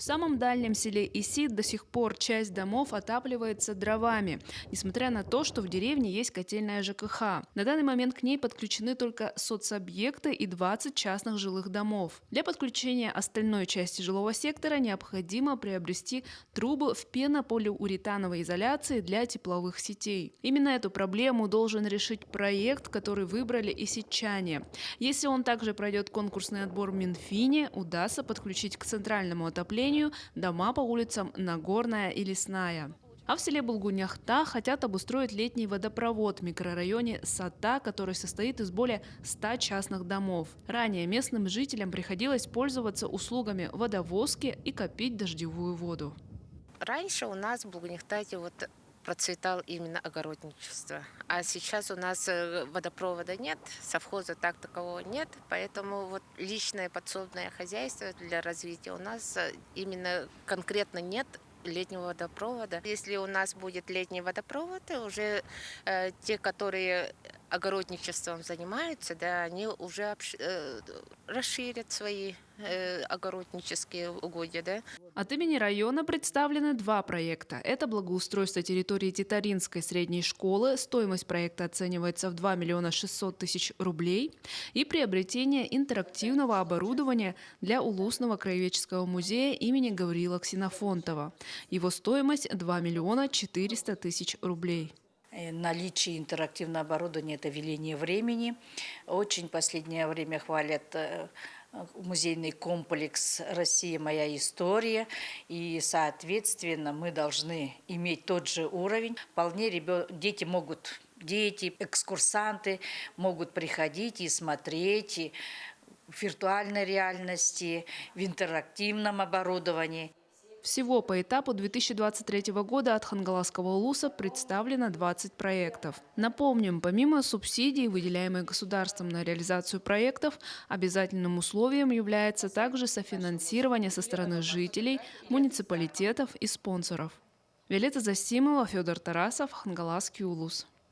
В самом дальнем селе Исид до сих пор часть домов отапливается дровами, несмотря на то, что в деревне есть котельная ЖКХ. На данный момент к ней подключены только соцобъекты и 20 частных жилых домов. Для подключения остальной части жилого сектора необходимо приобрести трубы в пенополиуретановой изоляции для тепловых сетей. Именно эту проблему должен решить проект, который выбрали исидчане. Если он также пройдет конкурсный отбор в Минфине, удастся подключить к центральному отоплению дома по улицам Нагорная и Лесная. А в селе Булгуняхта хотят обустроить летний водопровод в микрорайоне Сата, который состоит из более 100 частных домов. Ранее местным жителям приходилось пользоваться услугами водовозки и копить дождевую воду. Раньше у нас в Булгуняхтате процветал именно огородничество. А сейчас у нас водопровода нет, совхоза так такового нет, поэтому личное подсобное хозяйство для развития у нас именно конкретно нет летнего водопровода. Если у нас будет летний водопровод, уже те, которые огородничеством занимаются, да, они уже расширят свои огороднические угодья, да. От имени района представлены два проекта. Это благоустройство территории Титаринской средней школы. Стоимость проекта оценивается в 2 миллиона 600 тысяч рублей. И приобретение интерактивного оборудования для Улусного краеведческого музея имени Гавриила Ксенофонтова. Его стоимость 2 миллиона 400 тысяч рублей. Наличие интерактивного оборудования – это веление времени. Очень в последнее время хвалят музейный комплекс «Россия. Моя история». И, соответственно, мы должны иметь тот же уровень. Вполне дети, экскурсанты могут приходить и смотреть и в виртуальной реальности, в интерактивном оборудовании. Всего по этапу 2023 года от Хангаласского улуса представлено 20 проектов. Напомним, помимо субсидий, выделяемых государством на реализацию проектов, обязательным условием является также софинансирование со стороны жителей, муниципалитетов и спонсоров. Виолетта Засимова, Федор Тарасов, Хангаласский улус.